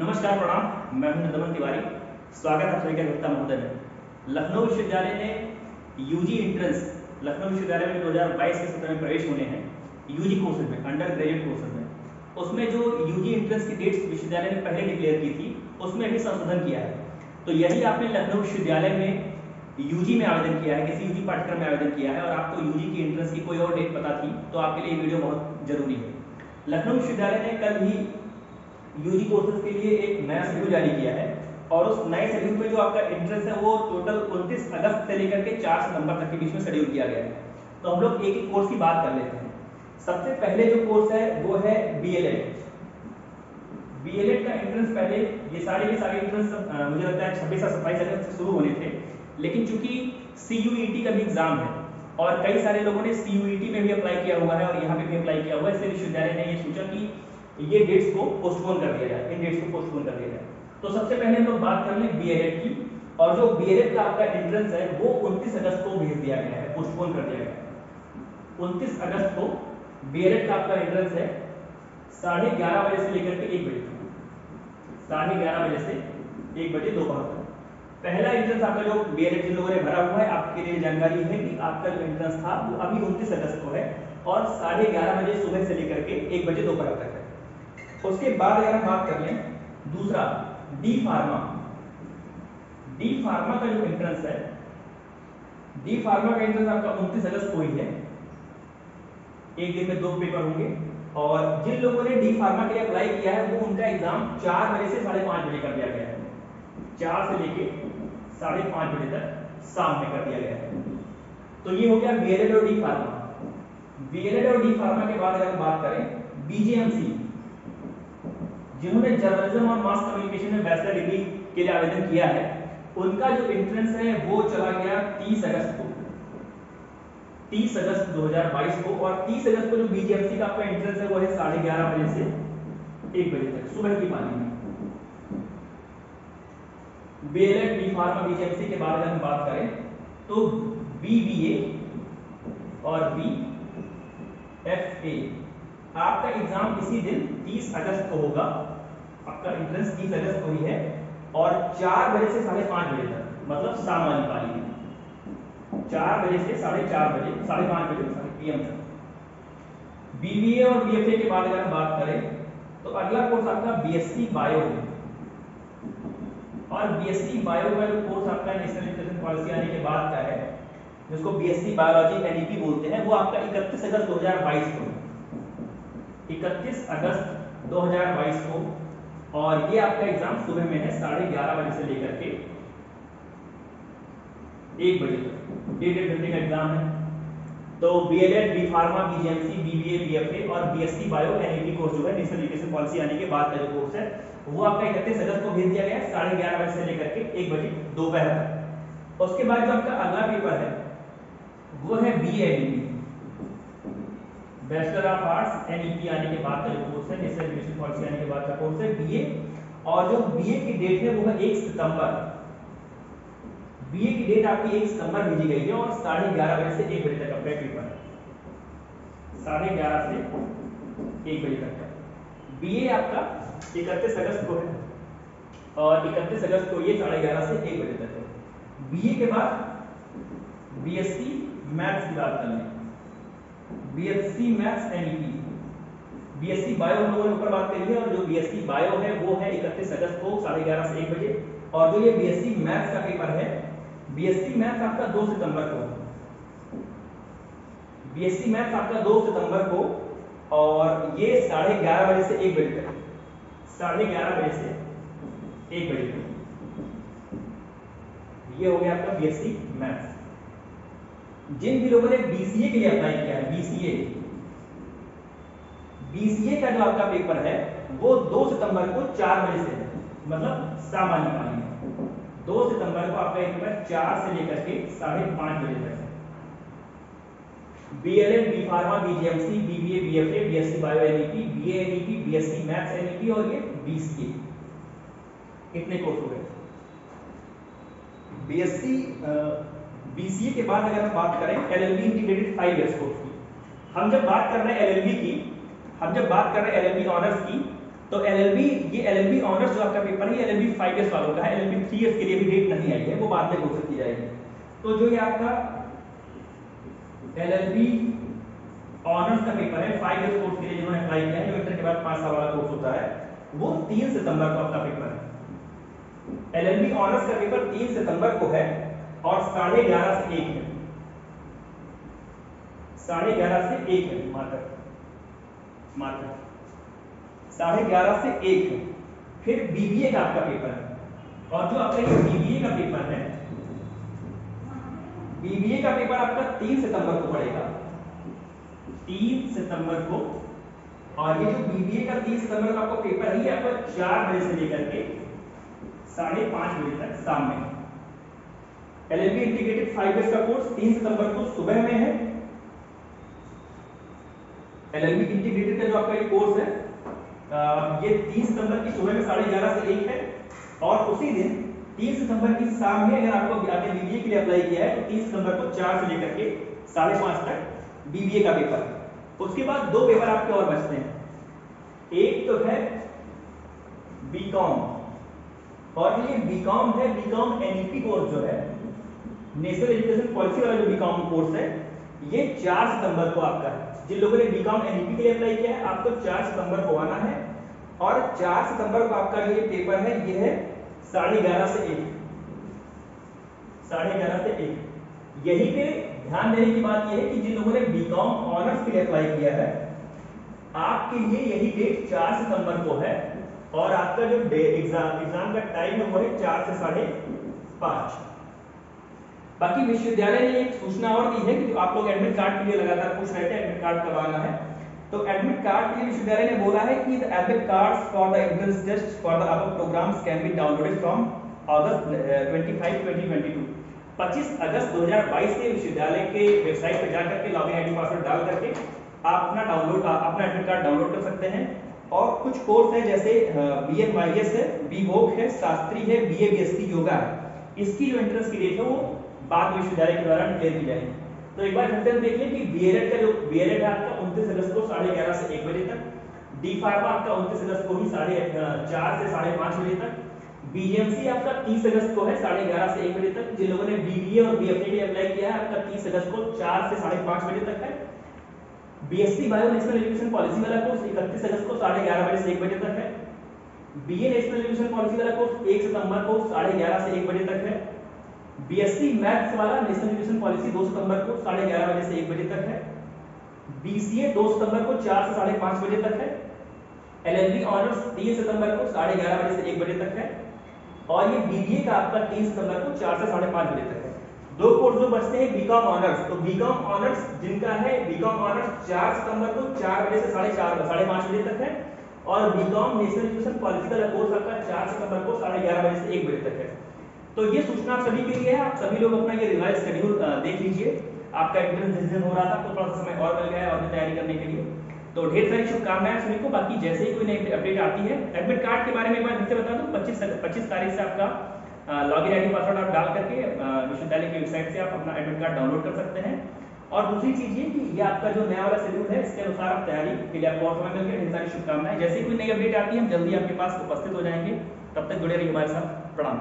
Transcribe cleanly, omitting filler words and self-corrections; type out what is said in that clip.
नमस्कार, प्रणाम। मैं हूं नंदमन तिवारी। स्वागत है आप सभी का गुप्ता महोदय में। लखनऊ विश्वविद्यालय ने यूजी एंट्रेंस लखनऊ विश्वविद्यालय में 2022 के सत्र में प्रवेश होने हैं यूजी कोर्सेज में, अंडर ग्रेजुएट कोर्सेज में। उसमें जो यूजी एंट्रेंस की डेट्स विश्वविद्यालय ने पहले डिक्लेयर की थी उसमें भी संशोधन किया है। तो यदि आपने लखनऊ विश्वविद्यालय में यूजी में आवेदन किया है, किसी यूजी पाठ्यक्रम में आवेदन किया है और आपको यूजी की एंट्रेंस की कोई और डेट पता थी तो आपके लिए वीडियो बहुत जरूरी है। लखनऊ विश्वविद्यालय ने कल ही यूजी कोर्सेज के लिए एक नया शेड्यूल जारी किया है और उस नए शेड्यूल में जो आपका एंट्रेंस है वो टोटल 29 अगस्त से लेकर के 4 सितंबर तक के बीच में शेड्यूल किया गया है। तो हम लोग एक एक कोर्स की बात कर लेते हैं। सबसे पहले जो कोर्स है वो है बीएलएड। बीएलएड का एंट्रेंस पहले ये सारे एंट्रेंस मुझे लगता है 26 और 27 अगस्त से शुरू होने थे, लेकिन चूंकि सीयूईटी का भी एग्जाम है और कई सारे लोगों ने सीयूईटी में भी अप्लाई किया हुआ है और यहाँ पे भी अप्लाई किया हुआ है, इसलिए विश्वविद्यालय ने ये सोचा कि ये डेट्स को पोस्टपोन कर दिया जाए, इन डेट्स को पोस्टपोन कर दिया जाए। तो सबसे पहले हम लोग बात कर लें बीएलएड की, और जो बीएलएड का आपका एंट्रेंस है वो 29 अगस्त को भेज दिया गया है, पोस्टपोन कर दिया गया है। 29 अगस्त को बीएलएड का आपका एंट्रेंस है 11:30 बजे से लेकर के 1 बजे तक, 11:30 बजे से 1 बजे दोपहर तक। पहला एंट्रेंस आपका जो बीएलएड जिन लोगों ने भरा हुआ है, आपके लिए जानकारी है कि आपका जो एंट्रेंस था वो अभी 29 अगस्त को है और 11:30 बजे सुबह से लेकर के 1 बजे दोपहर तक है। उसके बाद अगर हम बात कर लें दूसरा डी फार्मा का जो एंट्रेंस है, डी फार्मा का एंट्रेंस आपका 29 अगस्त को ही है। एक दिन में 2 पेपर होंगे और जिन लोगों ने डी फार्मा के लिए अप्लाई किया है वो उनका एग्जाम 4 बजे से 5:30 बजे कर दिया गया है। 4 से लेके 5:30 बजे तक शाम में कर दिया गया है। तो ये हो गया बीएलएड और डी फार्मा। बीएलएड और डी फार्मा के बाद अगर हम बात करें बीजेएमसी, जिन्होंने जर्नलिज्म और मास कम्युनिकेशन में बैचलर डिग्री के लिए आवेदन किया है, उनका जो एंट्रेंस है वो चला गया 30 अगस्त को, 30 अगस्त 2022 को। और 30 अगस्त को जो बीजेएमसी का आपका एंट्रेंस है वो है 11:30 बजे से 1 बजे तक सुबह की पाली में। बीएलएड बी फार्मा बीजेएमसी के बाद अगर हम बात करें तो बीबीए और बीएफए आपका एग्जाम इसी दिन 30 अगस्त को होगा। आपका एंट्रेंस 30 अगस्त को ही है और 4 बजे से 5:30 बजे तक, मतलब शाम वाली पाली में 4 बजे से 4:30 बजे 5:30 बजे पीएम तक। बीबीए और बीएफए के बाद अगर हम बात करें तो अगला कोर्स आपका बीएससी बायो है और बीएससी बायो का जो कोर्स आपका नेशनल एजुकेशन पॉलिसी आने के बाद का है, जिसको बीएससी बायोलॉजी एनईपी बोलते हैं, वो आपका 31 अगस्त 2022 को, 31 अगस्त 2022 को। और ये आपका एग्जाम सुबह में है 11:30 बजे से लेकर के 1 बजे तक, 1.5 घंटे का एग्जाम है। तो BElEd B pharma BJMC BBA BFA और बीएससी बायो एनईपी कोर्स जो है नेशनल एजुकेशन पॉलिसी आने के बाद का जो कोर्स है वो आपका 31 अगस्त को भेज दिया गया है 11:30 बजे से लेकर के 1 बजे दोपहर तक। उसके बाद जो आपका अगला पेपर है वो है बीएनईपी, बैचलर ऑफ आर्ट्स एनईपी आने के बाद का जो कोर्स है, नेशनल एजुकेशन पॉलिसी आने के बाद का कोर्स है बीए। और जो बीए की डेट है वो है 1 सितंबर। बीए की डेट आपकी 1 सितंबर भेजी गई है और 11:30 बजे से 1 बजे तक आपका पेपर है, 11:30 से 1 बजे तक का। बीए आपका 31 अगस्त को है और 31 अगस्त को ये 11:30 से 1 बजे तक है। बीए के बाद बीएससी मैथ्स की बात कर लें, BSc maths NEP, BSc bio हम लोगों ने ऊपर बात करी है और जो बीएससी बायो है वो है 31 अगस्त को 11:30 से 1 बजे। और जो ये बीएससी मैथ्स का पेपर है, बीएससी मैथ्स आपका 2 सितंबर को, बीएससी मैथ्स आपका 2 सितंबर को और ये 11:30 बजे से 1 बजे तक, 11:30 बजे से 1 बजे तक। ये हो गया आपका बीएससी मैथ्स। जिन भी लोगों ने बीसीए के लिए अप्लाई किया है, बीसीए का जो आपका पेपर है वो 2 सितंबर को 4 बजे से है, मतलब सामान्य पाली में 2 सितंबर को आपका पेपर 4 से लेकर के 5:30 बजे तक है। BElEd B pharma BJMC BBA BFA BSc bio NEP BA NEP BSc maths NEP और ये बीसीए, कितने कोर्स हो गए। बीएससी बीसीए के बाद अगर हम बात करें एलएलबी इंटीग्रेटेड 5 इयर्स कोर्स की, हम जब बात कर रहे हैं एलएलबी ऑनर्स की, तो एलएलबी, ये एलएलबी ऑनर्स जो आपका पेपर है ये एलएलबी 5 इयर्स वालों का है, एलएलबी 3 इयर्स के लिए भी डेट नहीं आई है, वो बाद में घोषित की जाएगी। तो जो ये आपका एलएलबी ऑनर्स का पेपर है 5 इयर्स कोर्स के लिए जिन्होंने अप्लाई किया है, जो इंटर के बाद 5 साल वाला कोर्स होता है, वो 3 सितंबर को आपका पेपर है। एलएलबी ऑनर्स का पेपर 3 सितंबर को है और 11:30 से 1 है, 11:30 से 1 है, मात्र 11:30 से 1 है। फिर बीबीए का आपका पेपर है, और जो आपका ये बीबीए का पेपर है, बीबीए का पेपर आपका 3 सितंबर को पड़ेगा, 3 सितंबर को। और ये जो बीबीए का 3 सितंबर का आपका पेपर है, ये आपका 4 बजे से लेकर के 5:30 बजे तक शाम में। एलएलबी इंटीग्रेटेड 5 इयर्स का कोर्स 3 सितंबर को सुबह में है। एलएलबी इंटीग्रेटेड का जो आपका ये कोर्स है, ये 3 सितंबर की सुबह में 11:30 से 1 है, और उसी दिन 3 सितंबर की शाम में अगर आपने बीबीए के लिए अप्लाई किया है तो 3 सितंबर को 4 से लेकर के 5:30 तक बीबीए का पेपर है। उसके बाद 2 पेपर आपके और बचते हैं, एक तो है बीकॉम, और ये बीकॉम है, बीकॉम एनईपी कोर्स जो है, नेशनल एजुकेशन पॉलिसी वाला जो बीकॉम कोर्स है, ये 4 सितंबर को आपका है। जिन लोगों ने बीकॉम एनईपी के लिए अप्लाई किया है, आपको 4 सितंबर को आना है, और 4 सितंबर को आपका जो ये पेपर है, ये है 11:30 से 1, 11:30 से 1। यही पे ध्यान देने की बात यह है कि जिन लोगों ने बीकॉम ऑनर्स के लिए अप्लाई किया है, आपके लिए यही डेट 4 सितंबर को है, और आपका जो एग्जाम का टाइम है वो है 4 से 5:30। बाकी विश्वविद्यालय ने एक सूचना और दी है कि जो आप लोग एडमिट कार्ड के लिए लगातार पूछ रहे थे एडमिट कार्ड कब आना है, तो एडमिट कार्ड के लिए विश्वविद्यालय ने बोला है कि the admit cards for the entrance test for the above programmes can be downloaded from August 25, 2022। 25 अगस्त 2022 से विश्वविद्यालय के वेबसाइट पर जाकर के लॉगिन आईडी पासवर्ड डाल करके आप अपना एडमिट कार्ड डाउनलोड कर सकते हैं। और कुछ कोर्स है जैसे बीएमवाईएस है, बीवोक है, शास्त्री है, बीएबीएससी योगा है, इसकी जो एंट्रेंस की डेट है वो बाद में विश्वविद्यालय के द्वारा डिक्लेयर की जाएगी। तो एक बार फिर से देख लें कि बीएलएड का जो बीएलएड है आपका 29 अगस्त को 11:30 से 1 बजे तक, डी फार्मा आपका 29 अगस्त को ही 4 से 5:30 बजे तक, बीएमसी आपका 30 अगस्त को है 11:30 से 1 बजे तक। जिन लोगों ने बीबीए और बीएफए के लिए अप्लाई किया है, आपका 30 अगस्त को 4 से 5:30 बजे तक है। BSc bio national education policy वाला कोर्स 31 अगस्त को 11:30 बजे से 1 बजे तक है। बीए नेशनल एजुकेशन पॉलिसी वाला कोर्स 1 सितंबर को 11:30 से 1 बजे तक है। बीएससी मैथ्स वाला नेशनल एजुकेशन पॉलिसी 2 सितंबर को 11:30 बजे से 1 बजे तक है। बीसीए 2 सितंबर को 4 से 5:30 बजे तक है। एलएलबी ऑनर्स 3 सितंबर को 11:30 बजे से 1 बजे तक है, और ये बीबीए का आपका 3 सितंबर को 4 से 5:30 बजे तक है। 2 कोर्स जो बचते हैं बीकॉम ऑनर्स, तो बीकॉम ऑनर्स जिनका है, बीकॉम ऑनर्स 4 सितंबर को 4 बजे से 5:30 बजे तक है, और बीकॉम नेशनल एजुकेशन पॉलिसी का कोर्स आपका 4 सितंबर को 11:30 बजे से 1 बजे तक है। तो ये सूचना आप सभी के लिए है, आप सभी लोग अपना ये रिवाइज शेड्यूल देख लीजिए। आपका एंट्रेंस जिस दिन हो रहा था तो थोड़ा सा समय और मिल गया है और तैयारी करने के लिए, तो ढेर सारी शुभकामनाएं सभी को। बाकी जैसे ही कोई नई अपडेट आती है, एडमिट कार्ड के बारे में एक बार फिर से बता दूं, 25 तारीख से आपका लॉगिन आईडी पासवर्ड आप डाल करके विश्वविद्यालय की वेबसाइट से आप अपना एडमिट कार्ड डाउनलोड कर सकते हैं। और दूसरी चीज ये कि ये आपका जो नया वाला शेड्यूल है, इसके अनुसार आप तैयारी के लिए आपको और समय मिल गया। ढेर सारी शुभकामनाएं। जैसे ही कोई नई अपडेट आती है हम जल्दी आपके पास उपस्थित हो जाएंगे। तब तक जुड़े रहिए हमारे साथ। प्रणाम।